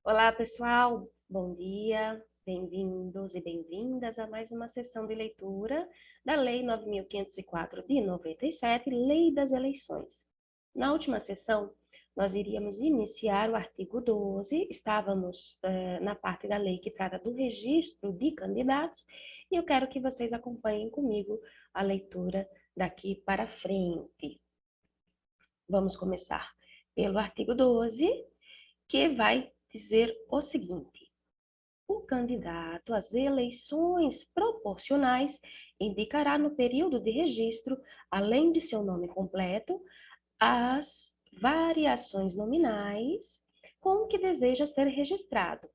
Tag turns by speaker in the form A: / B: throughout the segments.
A: Olá, pessoal. Bom dia. Bem-vindos e bem-vindas a mais uma sessão de leitura da Lei 9.504 de 97, Lei das Eleições. Na última sessão, nós iríamos iniciar o artigo 12, estávamos na parte da lei que trata do registro de candidatos, e eu quero que vocês acompanhem comigo a leitura daqui para frente. Vamos começar pelo artigo 12, que vai dizer o seguinte: o candidato às eleições proporcionais indicará no período de registro, além de seu nome completo, as variações nominais com que deseja ser registrado,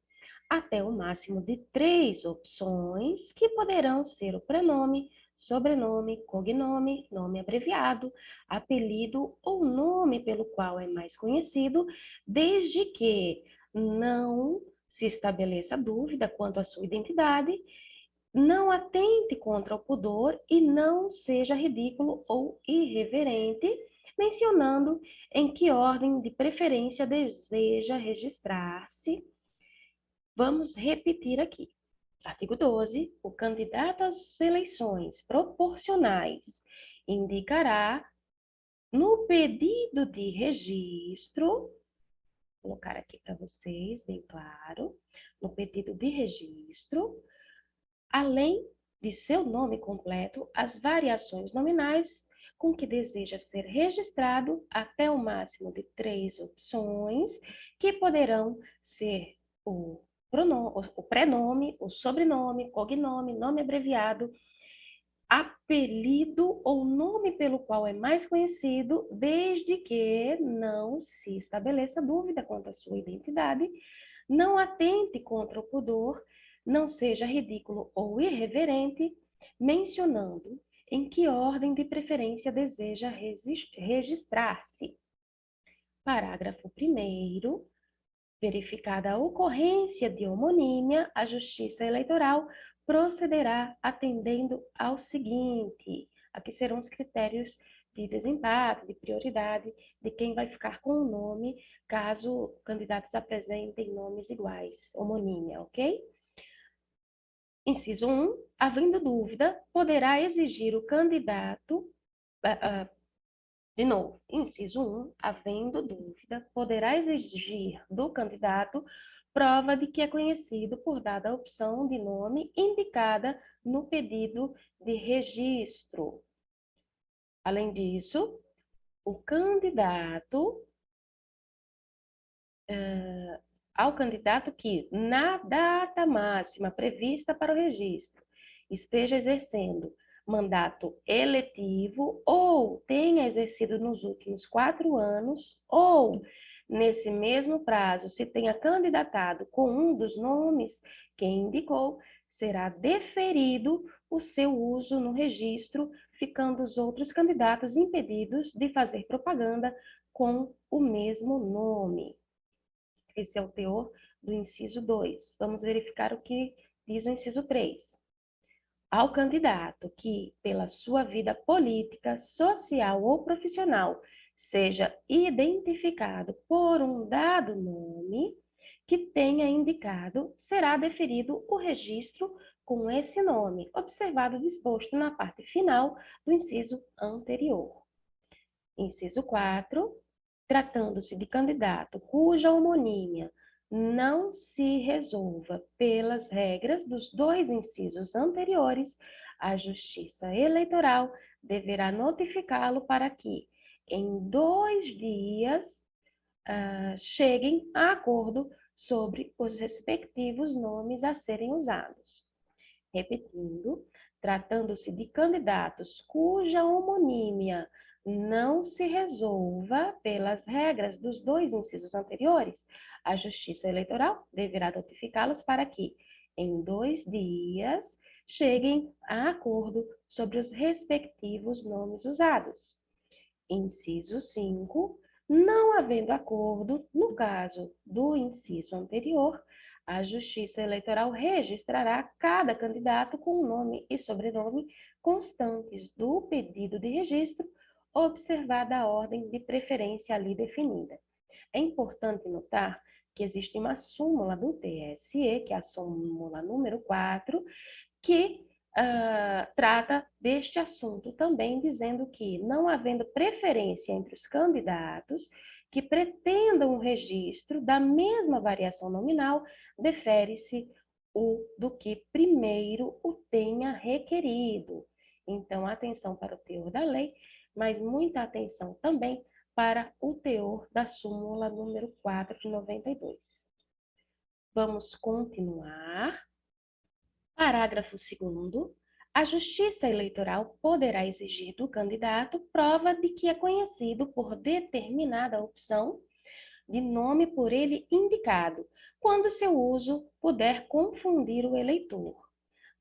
A: até o máximo de 3 opções, que poderão ser o prenome, sobrenome, cognome, nome abreviado, apelido ou nome pelo qual é mais conhecido, desde que não se estabeleça dúvida quanto à sua identidade, não atente contra o pudor e não seja ridículo ou irreverente, mencionando em que ordem de preferência deseja registrar-se. Vamos repetir aqui. Artigo 12. O candidato às eleições proporcionais indicará no pedido de registro, vou colocar aqui para vocês, bem claro, no pedido de registro, além de seu nome completo, as variações nominais com que deseja ser registrado, até o máximo de 3 opções, que poderão ser o prenome, o sobrenome, cognome, nome abreviado, apelido ou nome pelo qual é mais conhecido, desde que não se estabeleça dúvida quanto à sua identidade, não atente contra o pudor, não seja ridículo ou irreverente, mencionando em que ordem de preferência deseja registrar-se. Parágrafo 1º. Verificada a ocorrência de homonímia, a Justiça Eleitoral procederá atendendo ao seguinte: aqui serão os critérios de desempate, de prioridade, de quem vai ficar com o nome, caso candidatos apresentem nomes iguais, homonímia, ok? Inciso 1, havendo dúvida, poderá exigir o candidato, de novo, inciso 1, havendo dúvida, poderá exigir do candidato prova de que é conhecido por dada opção de nome indicada no pedido de registro. Além disso, o candidato, ao candidato que, na data máxima prevista para o registro, esteja exercendo mandato eletivo ou tenha exercido nos últimos 4 anos, ou nesse mesmo prazo se tenha candidatado com um dos nomes que indicou, será deferido o seu uso no registro, ficando os outros candidatos impedidos de fazer propaganda com o mesmo nome. Esse é o teor do inciso 2. Vamos verificar o que diz o inciso 3. Ao candidato que, pela sua vida política, social ou profissional, seja identificado por um dado nome que tenha indicado, será deferido o registro com esse nome, observado o disposto na parte final do inciso anterior. Inciso 4. Tratando-se de candidato cuja homonímia não se resolva pelas regras dos 2 incisos anteriores, a Justiça Eleitoral deverá notificá-lo para que, em 2 dias, cheguem a acordo sobre os respectivos nomes a serem usados. Repetindo, tratando-se de candidatos cuja homonímia não se resolva pelas regras dos 2 incisos anteriores, a Justiça Eleitoral deverá notificá-los para que, em 2 dias, cheguem a acordo sobre os respectivos nomes usados. Inciso 5. Não havendo acordo, no caso do inciso anterior, a Justiça Eleitoral registrará cada candidato com nome e sobrenome constantes do pedido de registro, observada a ordem de preferência ali definida. É importante notar que existe uma súmula do TSE, que é a súmula número 4, que trata deste assunto também, dizendo que, não havendo preferência entre os candidatos que pretendam o registro da mesma variação nominal, defere-se o do que primeiro o tenha requerido. Então, atenção para o teor da lei, mas muita atenção também para o teor da súmula número 4 de 92. Vamos continuar. Parágrafo 2º. A Justiça Eleitoral poderá exigir do candidato prova de que é conhecido por determinada opção de nome por ele indicado, quando seu uso puder confundir o eleitor.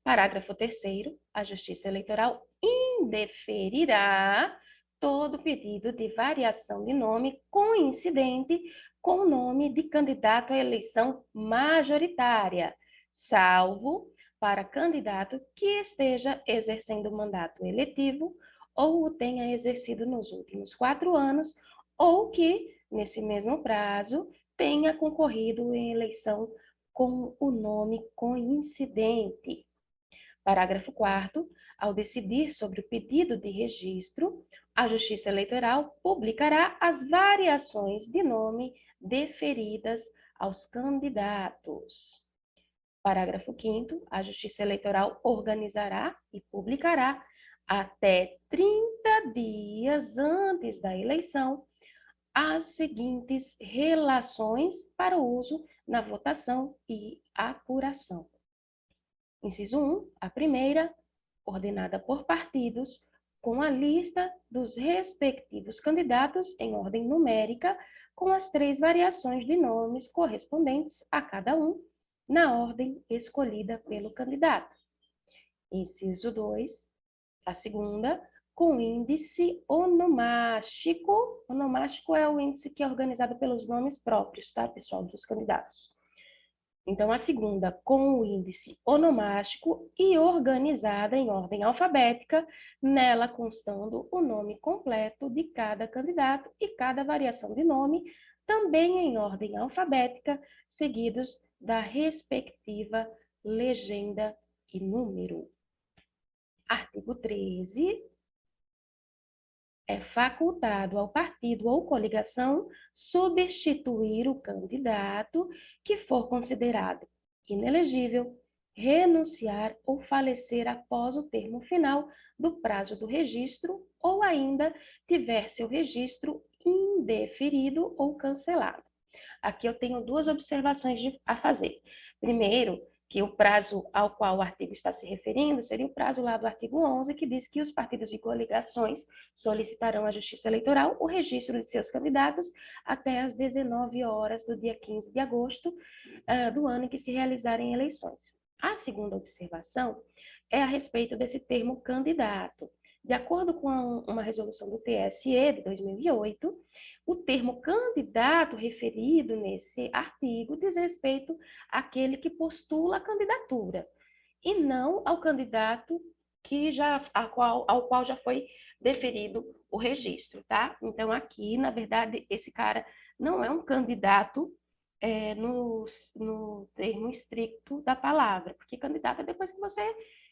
A: Parágrafo 3º. A Justiça Eleitoral indeferirá todo pedido de variação de nome coincidente com o nome de candidato à eleição majoritária, salvo para candidato que esteja exercendo mandato eletivo ou o tenha exercido nos últimos 4 anos ou que, nesse mesmo prazo, tenha concorrido em eleição com o nome coincidente. Parágrafo 4º. Ao decidir sobre o pedido de registro, a Justiça Eleitoral publicará as variações de nome deferidas aos candidatos. Parágrafo 5º. A Justiça Eleitoral organizará e publicará até 30 dias antes da eleição as seguintes relações para uso na votação e apuração. Inciso 1, a primeira, ordenada por partidos, com a lista dos respectivos candidatos em ordem numérica, com as 3 variações de nomes correspondentes a cada um, na ordem escolhida pelo candidato. Inciso 2, a segunda, com índice onomástico. Onomástico é o índice que é organizado pelos nomes próprios, tá, pessoal, dos candidatos. Então, a segunda, com o índice onomástico e organizada em ordem alfabética, nela constando o nome completo de cada candidato e cada variação de nome, também em ordem alfabética, seguidos da respectiva legenda e número. Artigo 13. É facultado ao partido ou coligação substituir o candidato que for considerado inelegível, renunciar ou falecer após o termo final do prazo do registro ou ainda tiver seu registro indeferido ou cancelado. Aqui eu tenho 2 observações a fazer. Primeiro, que o prazo ao qual o artigo está se referindo seria o prazo lá do artigo 11, que diz que os partidos e coligações solicitarão à Justiça Eleitoral o registro de seus candidatos até às 19 horas do dia 15 de agosto do ano em que se realizarem eleições. A segunda observação é a respeito desse termo candidato. De acordo com uma resolução do TSE de 2008, o termo candidato referido nesse artigo diz respeito àquele que postula a candidatura e não ao candidato ao qual já foi deferido o registro, tá? Então, aqui, na verdade, esse cara não é um candidato no termo estricto da palavra, porque candidato é depois que você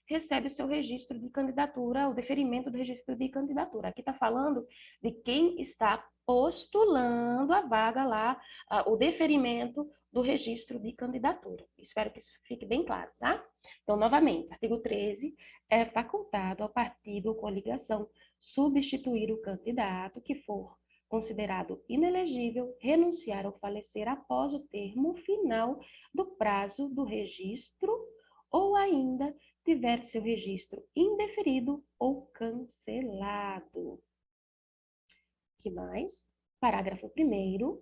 A: recebe o seu registro de candidatura, o deferimento do registro de candidatura. Aqui está falando de quem está postulando a vaga lá, o deferimento do registro de candidatura. Espero que isso fique bem claro, tá? Então, novamente, artigo 13, é facultado ao partido ou coligação substituir o candidato que for considerado inelegível, renunciar ou falecer após o termo final do prazo do registro ou ainda tiver seu registro indeferido ou cancelado. Que mais? Parágrafo 1º.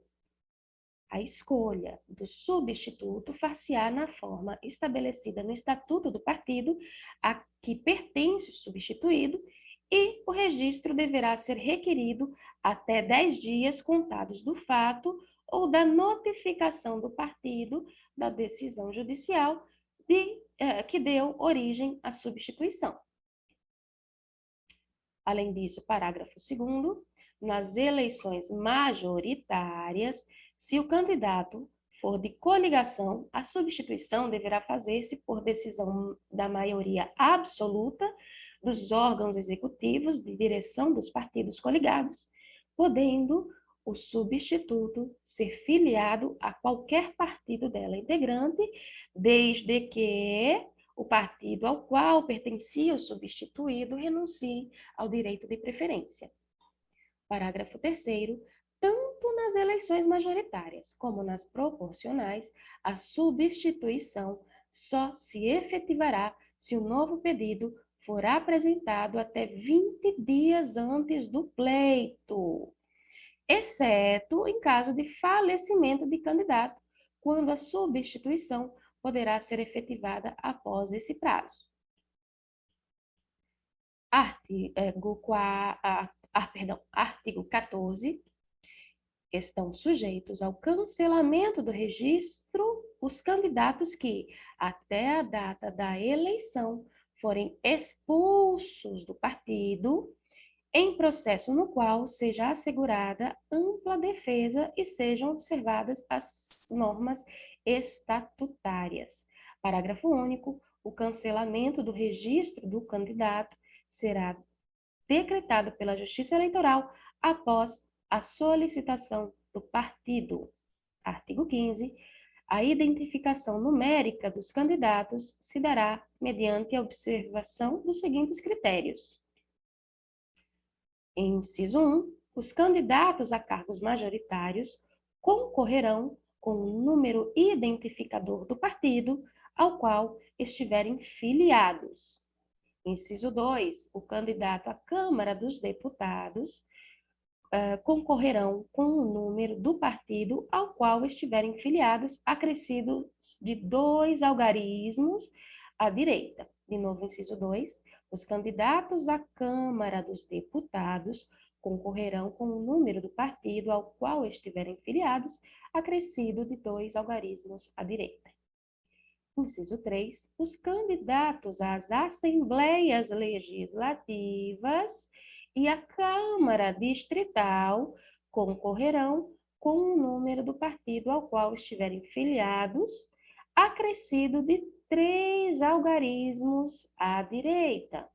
A: A escolha do substituto far-se-á na forma estabelecida no Estatuto do Partido a que pertence o substituído e o registro deverá ser requerido até 10 dias contados do fato ou da notificação do partido da decisão judicial que deu origem à substituição. Além disso, parágrafo 2º, nas eleições majoritárias, se o candidato for de coligação, a substituição deverá fazer-se por decisão da maioria absoluta dos órgãos executivos de direção dos partidos coligados, podendo o substituto ser filiado a qualquer partido dela integrante, desde que o partido ao qual pertencia o substituído renuncie ao direito de preferência. Parágrafo 3º. Tanto nas eleições majoritárias como nas proporcionais, a substituição só se efetivará se o novo pedido for apresentado até 20 dias antes do pleito, exceto em caso de falecimento de candidato, quando a substituição poderá ser efetivada após esse prazo. Artigo 14. Estão sujeitos ao cancelamento do registro os candidatos que, até a data da eleição, forem expulsos do partido em processo no qual seja assegurada ampla defesa e sejam observadas as normas estatutárias. Parágrafo único. O cancelamento do registro do candidato será decretado pela Justiça Eleitoral após a solicitação do partido. Artigo 15. A identificação numérica dos candidatos se dará mediante a observação dos seguintes critérios. Inciso 1. Os candidatos a cargos majoritários concorrerão com o número identificador do partido ao qual estiverem filiados. Inciso 2. O candidato à Câmara dos Deputados concorrerão com o número do partido ao qual estiverem filiados, acrescidos de 2 algarismos à direita. De novo, inciso 2. Os candidatos à Câmara dos Deputados concorrerão com o número do partido ao qual estiverem filiados, acrescido de 2 algarismos à direita. Inciso 3. Os candidatos às Assembleias Legislativas e à Câmara Distrital concorrerão com o número do partido ao qual estiverem filiados, acrescido de 3 algarismos à direita.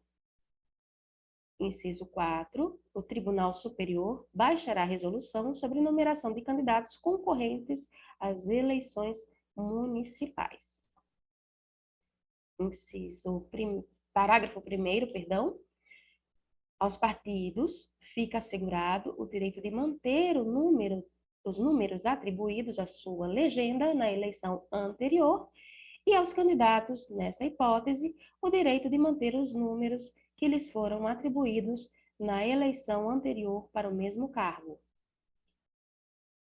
A: Inciso 4. O Tribunal Superior baixará resolução sobre numeração de candidatos concorrentes às eleições municipais. Parágrafo 1º, perdão. Aos partidos fica assegurado o direito de manter os números atribuídos à sua legenda na eleição anterior e aos candidatos, nessa hipótese, o direito de manter os números que lhes foram atribuídos na eleição anterior para o mesmo cargo.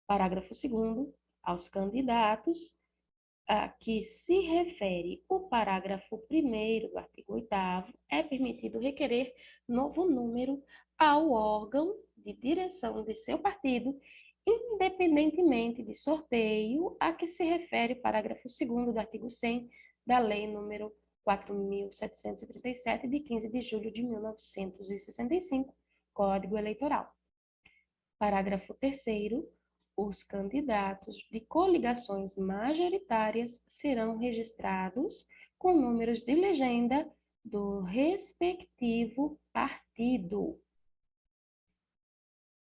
A: Parágrafo 2º. Aos candidatos a que se refere o parágrafo 1º do artigo 8º, é permitido requerer novo número ao órgão de direção de seu partido, independentemente de sorteio a que se refere o parágrafo 2º do artigo 100 da Lei nº 4.737, de 15 de julho de 1965, Código Eleitoral. Parágrafo 3º. Os candidatos de coligações majoritárias serão registrados com números de legenda do respectivo partido.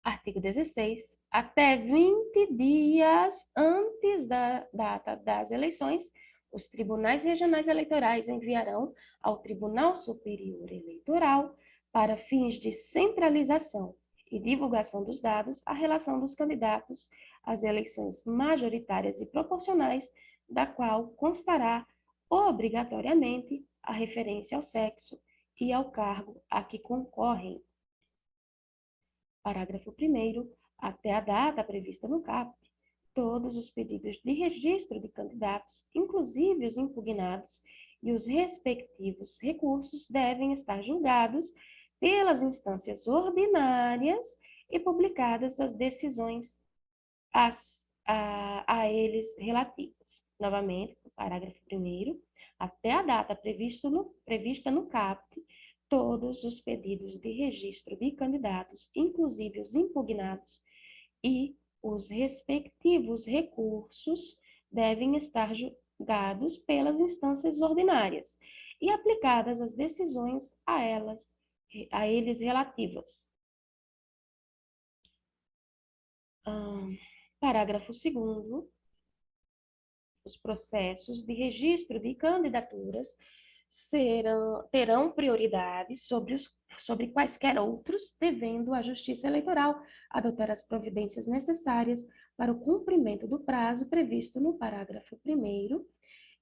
A: Artigo 16. Até 20 dias antes da data das eleições, os tribunais regionais eleitorais enviarão ao Tribunal Superior Eleitoral, para fins de centralização e divulgação dos dados, a relação dos candidatos às eleições majoritárias e proporcionais, da qual constará obrigatoriamente a referência ao sexo e ao cargo a que concorrem. Parágrafo 1º. Até a data prevista no caput, todos os pedidos de registro de candidatos, inclusive os impugnados, e os respectivos recursos devem estar julgados pelas instâncias ordinárias e publicadas as decisões a eles relativas. Novamente, parágrafo 1º, até a data prevista no caput, todos os pedidos de registro de candidatos, inclusive os impugnados, e os respectivos recursos devem estar julgados pelas instâncias ordinárias e aplicadas as decisões a eles relativas. Parágrafo 2º. Os processos de registro de candidaturas terão prioridade sobre quaisquer outros, devendo a Justiça Eleitoral adotar as providências necessárias para o cumprimento do prazo previsto no parágrafo 1º,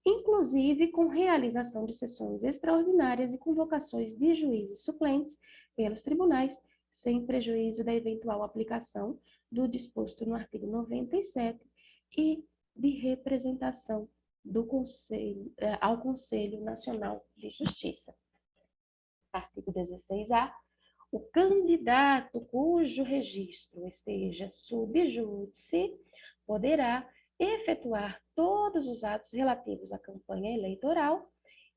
A: inclusive com realização de sessões extraordinárias e convocações de juízes suplentes pelos tribunais, sem prejuízo da eventual aplicação do disposto no artigo 97 e de representação ao Conselho Nacional de Justiça. Artigo 16A. O candidato cujo registro esteja sub júdice poderá efetuar todos os atos relativos à campanha eleitoral,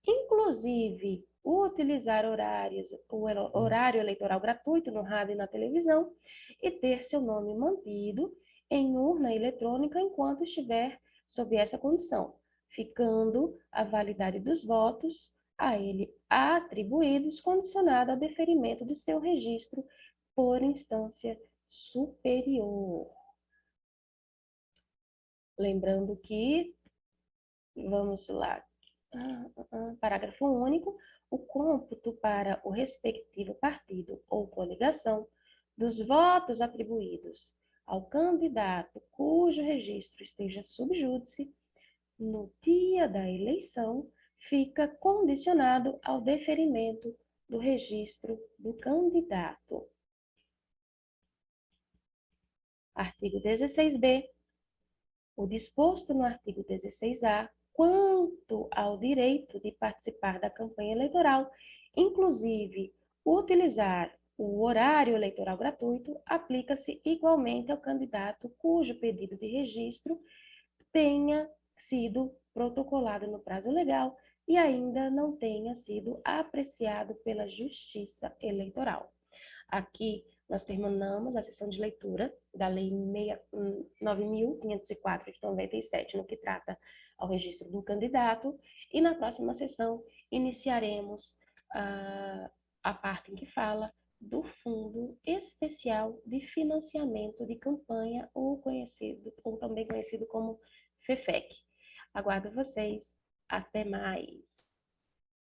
A: inclusive utilizar o horário eleitoral gratuito no rádio e na televisão e ter seu nome mantido em urna eletrônica enquanto estiver sob essa condição, ficando a validade dos votos a ele atribuídos condicionada ao deferimento de seu registro por instância superior. Lembrando que, vamos lá, parágrafo único, o cômputo para o respectivo partido ou coligação dos votos atribuídos ao candidato cujo registro esteja sub júdice no dia da eleição fica condicionado ao deferimento do registro do candidato. Artigo 16b. O disposto no artigo 16A, quanto ao direito de participar da campanha eleitoral, inclusive utilizar o horário eleitoral gratuito, aplica-se igualmente ao candidato cujo pedido de registro tenha sido protocolado no prazo legal e ainda não tenha sido apreciado pela Justiça Eleitoral. Aqui nós terminamos a sessão de leitura da Lei 9.504 de 97, no que trata ao registro do candidato, e na próxima sessão iniciaremos a parte em que fala do Fundo Especial de Financiamento de Campanha, ou também conhecido como FEFEC. Aguardo vocês. Até mais!